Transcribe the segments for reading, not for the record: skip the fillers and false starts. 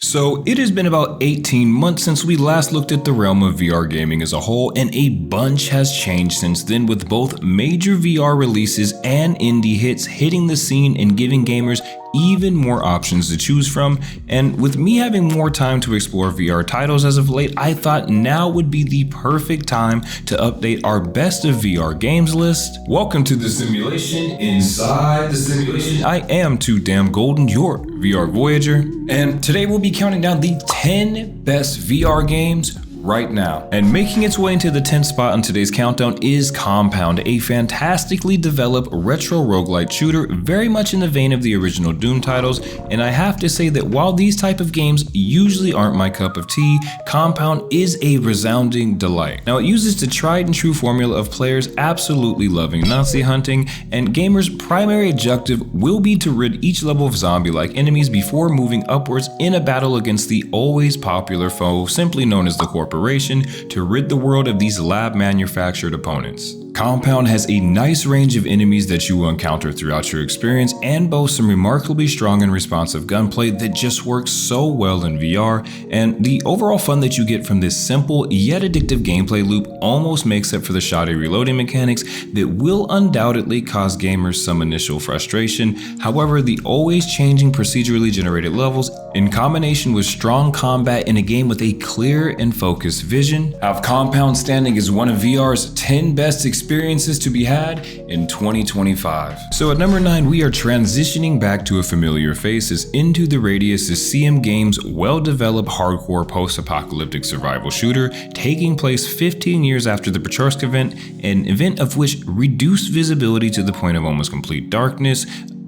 So it has been about 18 months since we last looked at the realm of VR gaming as a whole, and a bunch has changed since then, with both major VR releases and indie hits hitting the scene and giving gamers even more options to choose from. And with me having more time to explore VR titles as of late, I thought now would be the perfect time to update our best of VR games list. Welcome to the simulation inside the simulation. I am Tooodamngolden, your VR Voyager, and today we'll be counting down the 10 best VR games right now. And making its way into the 10th spot on today's countdown is Compound, a fantastically developed retro roguelite shooter very much in the vein of the original Doom titles. And I have to say that while these type of games usually aren't my cup of tea, Compound is a resounding delight. Now, it uses the tried and true formula of players absolutely loving Nazi hunting, and gamers' primary objective will be to rid each level of zombie-like enemies before moving upwards in a battle against the always popular foe simply known as the Corporation, to rid the world of these lab-manufactured opponents. Compound has a nice range of enemies that you will encounter throughout your experience, and boasts some remarkably strong and responsive gunplay that just works so well in VR, and the overall fun that you get from this simple yet addictive gameplay loop almost makes up for the shoddy reloading mechanics that will undoubtedly cause gamers some initial frustration. However, the always changing procedurally generated levels, in combination with strong combat in a game with a clear and focused vision, have Compound standing as one of VR's 10 best experiences to be had in 2025. So at number 9, we are transitioning back to a familiar face as Into the Radius is CM Games' well-developed hardcore post-apocalyptic survival shooter, taking place 15 years after the Petrarsk event, an event of which reduced visibility to the point of almost complete darkness,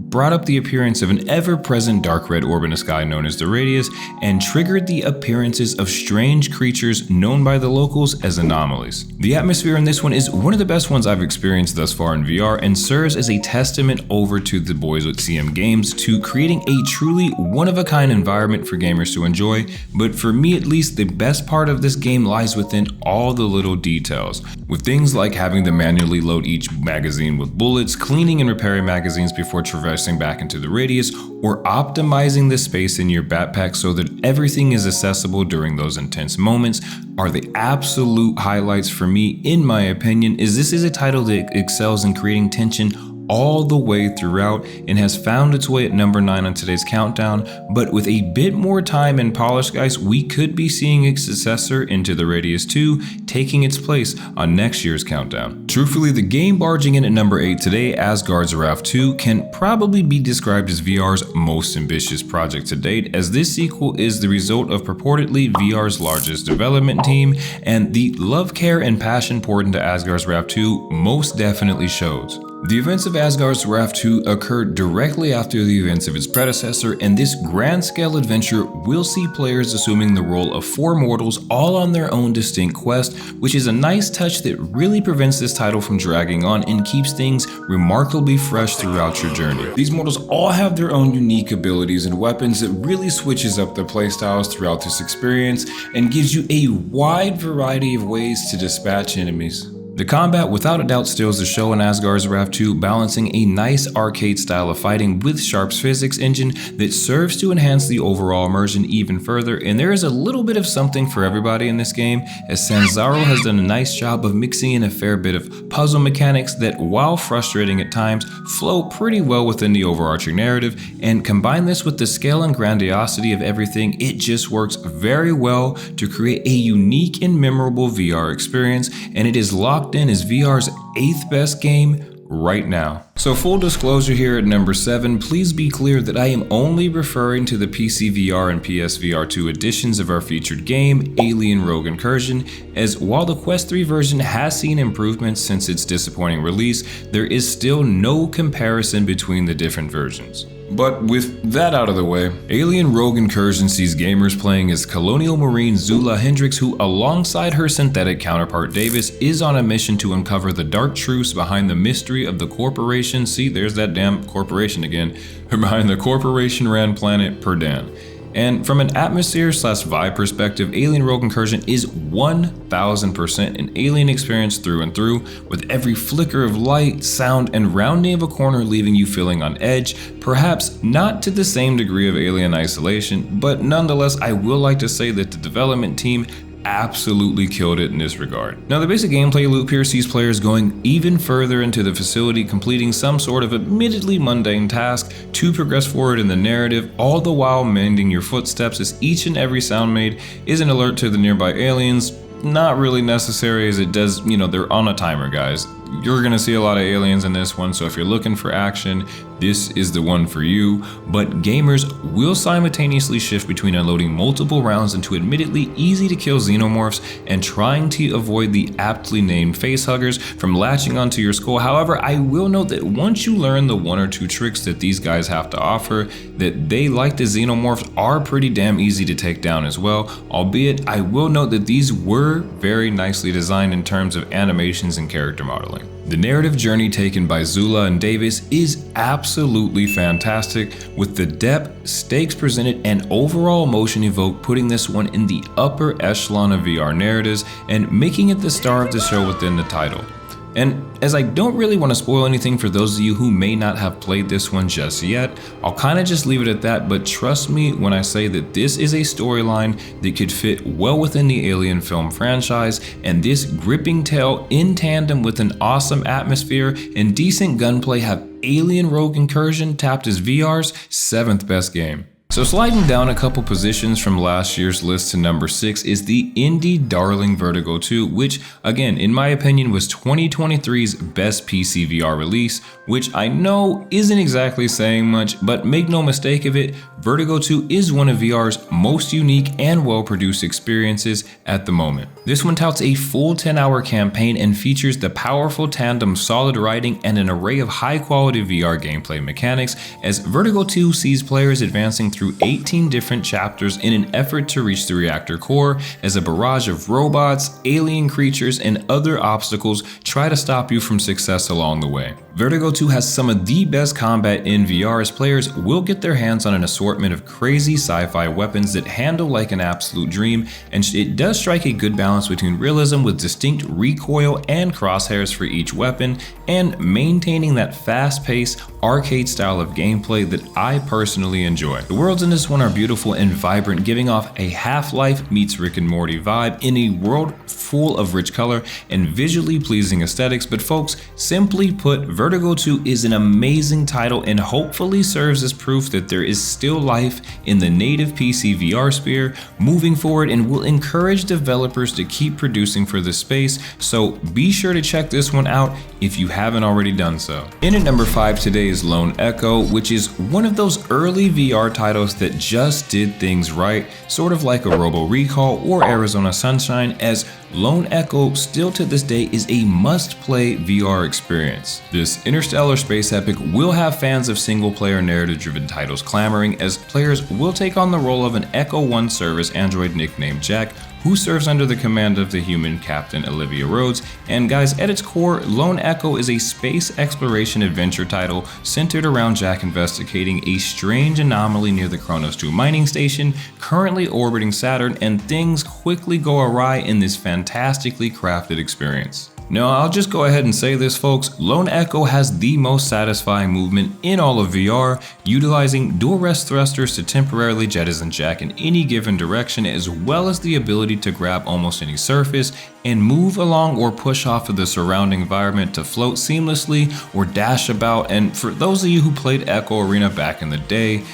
brought up the appearance of an ever-present dark red orb in the sky known as the Radius, and triggered the appearances of strange creatures known by the locals as anomalies. The atmosphere in this one is one of the best ones I've experienced thus far in VR, and serves as a testament over to the boys at CM Games to creating a truly one-of-a-kind environment for gamers to enjoy. But for me at least, the best part of this game lies within all the little details, with things like having to manually load each magazine with bullets, cleaning and repairing magazines before traversing back into the Radius, or optimizing the space in your backpack so that everything is accessible during those intense moments, are the absolute highlights for me, in my opinion. This is a title that excels in creating tension all the way throughout and has found its way at number 9 on today's countdown. But with a bit more time and polish, guys, we could be seeing its successor, Into the Radius 2, taking its place on next year's countdown. Truthfully, the game barging in at number 8 today, Asgards RA 2, can probably be described as VR's most ambitious project to date, as this sequel is the result of purportedly VR's largest development team, and the love, care, and passion poured into Asgards RA 2 most definitely shows. The events of Asgards RA 2 occurred directly after the events of its predecessor, and this grand-scale adventure will see players assuming the role of 4 mortals all on their own distinct quest, which is a nice touch that really prevents this title from dragging on and keeps things remarkably fresh throughout your journey. These mortals all have their own unique abilities and weapons that really switches up their playstyles throughout this experience and gives you a wide variety of ways to dispatch enemies. The combat without a doubt steals the show in Asgards RA 2, balancing a nice arcade style of fighting with Sharp's physics engine that serves to enhance the overall immersion even further, and there is a little bit of something for everybody in this game, as Sanzaro has done a nice job of mixing in a fair bit of puzzle mechanics that, while frustrating at times, flow pretty well within the overarching narrative, and combine this with the scale and grandiosity of everything, it just works very well to create a unique and memorable VR experience, and it is locked in as VR's 8th best game right now. So full disclosure here at number 7, please be clear that I am only referring to the PC VR and PSVR 2 editions of our featured game, Alien Rogue Incursion, as while the Quest 3 version has seen improvements since its disappointing release, there is still no comparison between the different versions. But with that out of the way, Alien Rogue Incursion sees gamers playing as Colonial Marine Zula Hendricks, who alongside her synthetic counterpart Davis is on a mission to uncover the dark truths behind the mystery of the corporation, see there's that damn corporation again, behind the corporation ran planet Perdan. And from an atmosphere/vibe perspective, Alien Rogue Incursion is 1000% an Alien experience through and through, with every flicker of light, sound, and rounding of a corner leaving you feeling on edge. Perhaps not to the same degree of Alien Isolation, but nonetheless, I will like to say that the development team absolutely killed it in this regard. Now, the basic gameplay loop here sees players going even further into the facility, completing some sort of admittedly mundane task to progress forward in the narrative, all the while mending your footsteps, as each and every sound made is an alert to the nearby aliens. Not really necessary, as it does, they're on a timer, guys. You're gonna see a lot of aliens in this one, so if you're looking for action, this is the one for you. But gamers will simultaneously shift between unloading multiple rounds into admittedly easy to kill xenomorphs and trying to avoid the aptly named facehuggers from latching onto your skull. However, I will note that once you learn the one or two tricks that these guys have to offer, that they, like the xenomorphs, are pretty damn easy to take down as well, albeit I will note that these were very nicely designed in terms of animations and character modeling. The narrative journey taken by Zula and Davis is absolutely fantastic, with the depth, stakes presented, and overall emotion evoked, putting this one in the upper echelon of VR narratives and making it the star of the show within the title. And as I don't really want to spoil anything for those of you who may not have played this one just yet, I'll kind of just leave it at that, but trust me when I say that this is a storyline that could fit well within the Alien film franchise, and this gripping tale in tandem with an awesome atmosphere and decent gunplay have Alien Rogue Incursion tapped as VR's 7th best game. So sliding down a couple positions from last year's list to number 6 is the indie darling Vertigo II, which again, in my opinion, was 2023's best PC VR release, which I know isn't exactly saying much, but make no mistake of it, Vertigo II is one of VR's most unique and well-produced experiences at the moment. This one touts a full 10-hour campaign and features the powerful tandem solid writing and an array of high-quality VR gameplay mechanics, as Vertigo II sees players advancing through 18 different chapters in an effort to reach the reactor core, as a barrage of robots, alien creatures, and other obstacles try to stop you from success along the way. Vertigo II has some of the best combat in VR, as players will get their hands on an assortment of crazy sci-fi weapons that handle like an absolute dream, and it does strike a good balance between realism with distinct recoil and crosshairs for each weapon, and maintaining that fast-paced, arcade style of gameplay that I personally enjoy. The worlds in this one are beautiful and vibrant, giving off a Half-Life meets Rick and Morty vibe in a world full of rich color and visually pleasing aesthetics. But folks, simply put, Vertigo II is an amazing title and hopefully serves as proof that there is still life in the native PC VR sphere moving forward, and will encourage developers to keep producing for this space, so be sure to check this one out if you haven't already done so. In at number 5 today is Lone Echo, which is one of those early VR titles that just did things right, sort of like a Robo Recall or Arizona Sunshine, as Lone Echo still to this day is a must-play VR experience. This interstellar space epic will have fans of single-player narrative-driven titles clamoring, as players will take on the role of an Echo 1 service android nicknamed Jack, who serves under the command of the human Captain Olivia Rhodes. And guys, at its core, Lone Echo is a space exploration adventure title centered around Jack investigating a strange anomaly near the Kronos 2 mining station currently orbiting Saturn, and things quickly go awry in this fantastically crafted experience. Now, I'll just go ahead and say this, folks, Lone Echo has the most satisfying movement in all of VR, utilizing dual rest thrusters to temporarily jettison Jack in any given direction, as well as the ability to grab almost any surface and move along or push off of the surrounding environment to float seamlessly or dash about. And for those of you who played Echo Arena back in the day,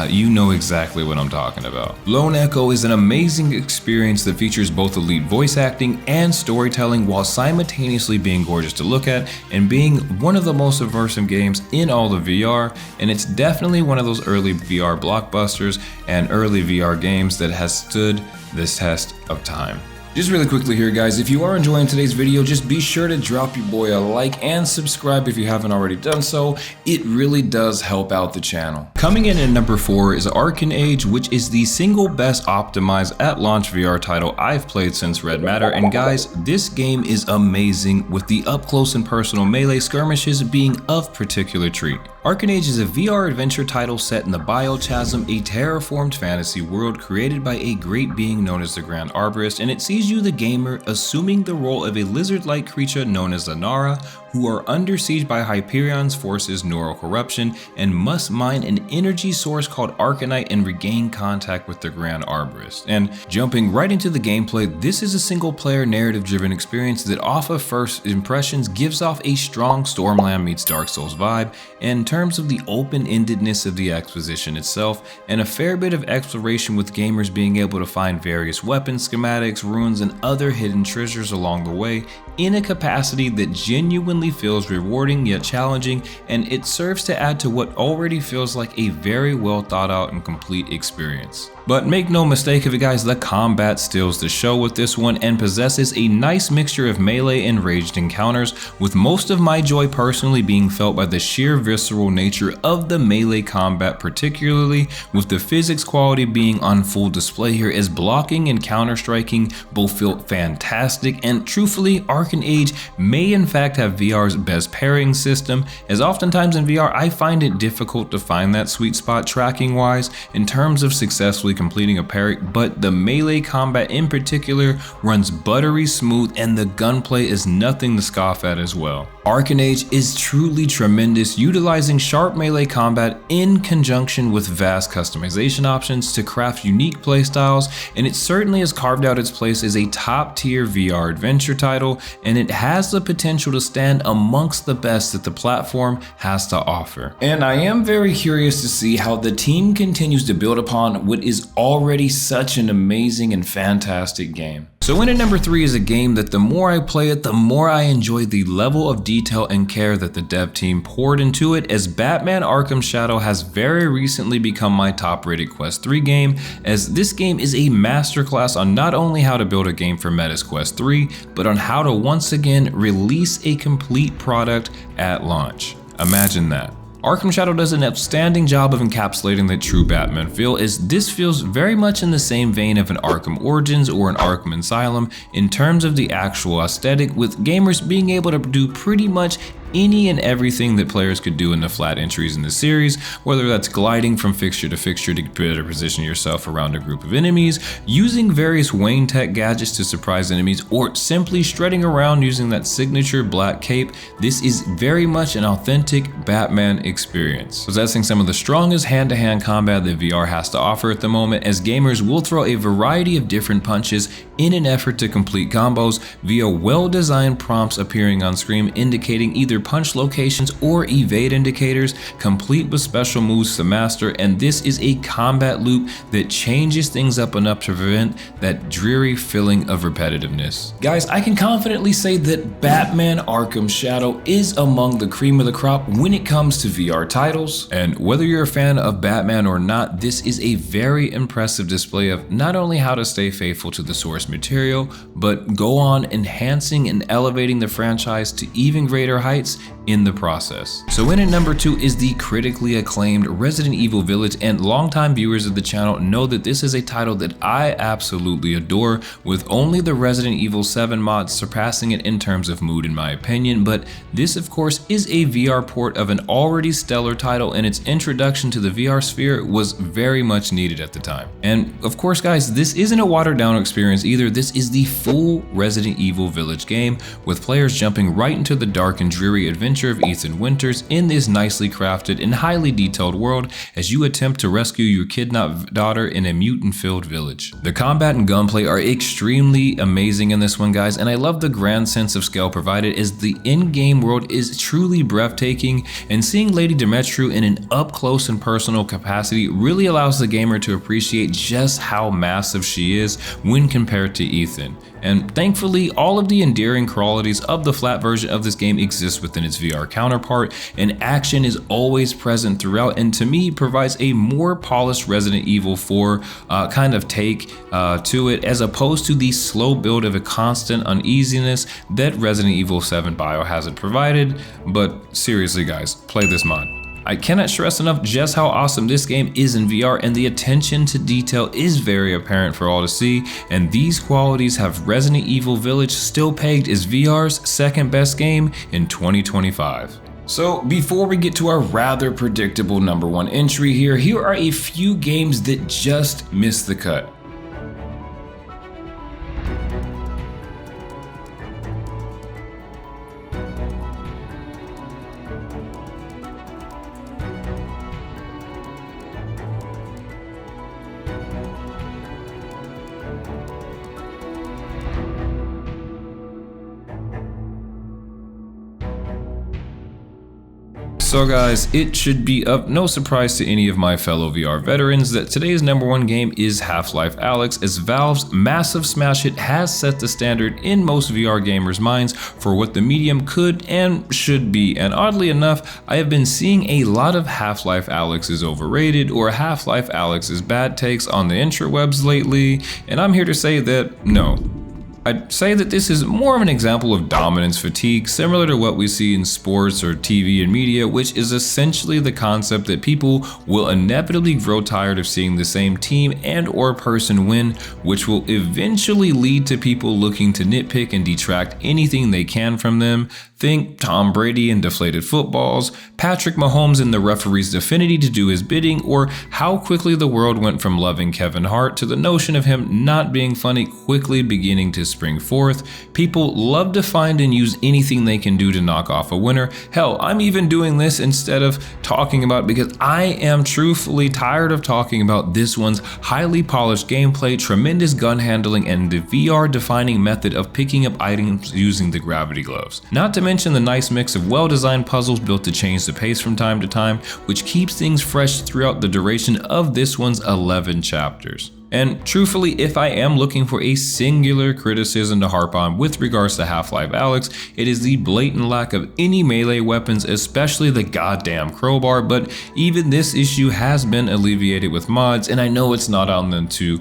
you know exactly what I'm talking about. Lone Echo is an amazing experience that features both elite voice acting and storytelling, while simultaneously being gorgeous to look at and being one of the most immersive games in all of VR. And it's definitely one of those early VR blockbusters and early VR games that has stood this test of time. Just really quickly here guys, if you are enjoying today's video, just be sure to drop your boy a like and subscribe if you haven't already done so. It really does help out the channel. Coming in at number 4 is Arkan Age, which is the single best optimized at launch VR title I've played since Red Matter. And guys, this game is amazing, with the up close and personal melee skirmishes being of particular treat. Arkan Age is a VR adventure title set in the Biochasm, a terraformed fantasy world created by a great being known as the Grand Arborist, and it sees you, the gamer, assuming the role of a lizard-like creature known as the Nara, who are under siege by Hyperion's forces' neural corruption and must mine an energy source called Arcanite and regain contact with the Grand Arborist. And jumping right into the gameplay, this is a single-player narrative-driven experience that off of first impressions gives off a strong Stormland meets Dark Souls vibe in terms of the open-endedness of the exposition itself, and a fair bit of exploration with gamers being able to find various weapon schematics, runes, and other hidden treasures along the way in a capacity that genuinely feels rewarding yet challenging, and it serves to add to what already feels like a very well thought out and complete experience. But make no mistake of it guys, the combat steals the show with this one and possesses a nice mixture of melee and ranged encounters, with most of my joy personally being felt by the sheer visceral nature of the melee combat, particularly with the physics quality being on full display here, as blocking and counter striking both feel fantastic, and truthfully Arkan Age may in fact have VR's best pairing system, as oftentimes in VR I find it difficult to find that sweet spot tracking wise in terms of successfully completing a parry, but the melee combat in particular runs buttery smooth and the gunplay is nothing to scoff at as well. Arkan Age is truly tremendous, utilizing sharp melee combat in conjunction with vast customization options to craft unique playstyles, and it certainly has carved out its place as a top tier VR adventure title, and it has the potential to stand amongst the best that the platform has to offer. And I am very curious to see how the team continues to build upon what is already such an amazing and fantastic game. So in at number 3 is a game that the more I play it, the more I enjoy the level of detail and care that the dev team poured into it, as Batman Arkham Shadow has very recently become my top rated Quest 3 game, as this game is a masterclass on not only how to build a game for Meta's Quest 3, but on how to once again release a complete product at launch. Imagine that. Arkham Shadow does an outstanding job of encapsulating the true Batman feel, as this feels very much in the same vein of an Arkham Origins or an Arkham Asylum in terms of the actual aesthetic, with gamers being able to do pretty much any and everything that players could do in the flat entries in the series, whether that's gliding from fixture to fixture to better position yourself around a group of enemies, using various Wayne Tech gadgets to surprise enemies, or simply strutting around using that signature black cape. This is very much an authentic Batman experience, possessing some of the strongest hand-to-hand combat that VR has to offer at the moment, as gamers will throw a variety of different punches in an effort to complete combos via well-designed prompts appearing on screen indicating either punch locations or evade indicators, complete with special moves to master, and this is a combat loop that changes things up enough to prevent that dreary feeling of repetitiveness. Guys, I can confidently say that Batman Arkham Shadow is among the cream of the crop when it comes to VR titles, and whether you're a fan of Batman or not, this is a very impressive display of not only how to stay faithful to the source material, but go on enhancing and elevating the franchise to even greater heights in the process. So in at number 2 is the critically acclaimed Resident Evil Village, and longtime viewers of the channel know that this is a title that I absolutely adore, with only the Resident Evil 7 mods surpassing it in terms of mood in my opinion, but this of course is a VR port of an already stellar title, and its introduction to the VR sphere was very much needed at the time. And of course guys, this isn't a watered down experience either. This is the full Resident Evil Village game, with players jumping right into the dark and dreary adventure of Ethan Winters in this nicely crafted and highly detailed world as you attempt to rescue your kidnapped daughter in a mutant-filled village. The combat and gunplay are extremely amazing in this one guys, and I love the grand sense of scale provided, as the in-game world is truly breathtaking, and seeing Lady Demetru in an up-close and personal capacity really allows the gamer to appreciate just how massive she is when compared to Ethan. And thankfully, all of the endearing qualities of the flat version of this game exist within its VR counterpart, and action is always present throughout, and to me provides a more polished Resident Evil 4 kind of take to it, as opposed to the slow build of a constant uneasiness that Resident Evil 7 Biohazard provided. But seriously guys, play this mod. I cannot stress enough just how awesome this game is in VR, and the attention to detail is very apparent for all to see, and these qualities have Resident Evil Village still pegged as VR's second best game in 2025. So before we get to our rather predictable #1 entry here are a few games that just missed the cut. So guys, it should be of no surprise to any of my fellow VR veterans that today's #1 game is HalfLife Alyx, as Valve's massive smash hit has set the standard in most VR gamers' minds for what the medium could and should be, and oddly enough, I have been seeing a lot of HalfLife Alyx is overrated or HalfLife Alyx is bad takes on the interwebs lately, and I'm here to say that no. I'd say that this is more of an example of dominance fatigue, similar to what we see in sports or TV and media, which is essentially the concept that people will inevitably grow tired of seeing the same team and or person win, which will eventually lead to people looking to nitpick and detract anything they can from them. Think Tom Brady and deflated footballs, Patrick Mahomes and the referee's affinity to do his bidding, or how quickly the world went from loving Kevin Hart to the notion of him not being funny quickly beginning to spring forth. People love to find and use anything they can do to knock off a winner. Hell, I'm even doing this instead of talking about, because I am truthfully tired of talking about this one's highly polished gameplay, tremendous gun handling, and the VR defining method of picking up items using the gravity gloves. Not to mention the nice mix of well-designed puzzles built to change the pace from time to time, which keeps things fresh throughout the duration of this one's 11 chapters. And truthfully, if I am looking for a singular criticism to harp on with regards to HalfLife Alyx, it is the blatant lack of any melee weapons, especially the goddamn crowbar, but even this issue has been alleviated with mods, and I know it's not on them to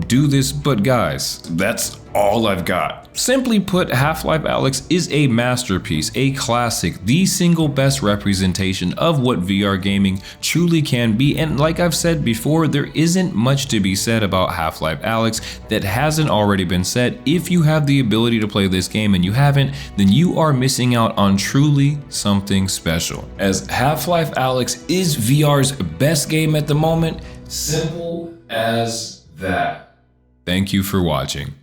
do this, but guys, that's all I've got. Simply put, HalfLife Alyx is a masterpiece, a classic, the single best representation of what VR gaming truly can be, and like I've said before, there isn't much to be said about HalfLife Alyx that hasn't already been said. If you have the ability to play this game and you haven't, then you are missing out on truly something special, as HalfLife Alyx is VR's best game at the moment. Simple as that. Thank you for watching.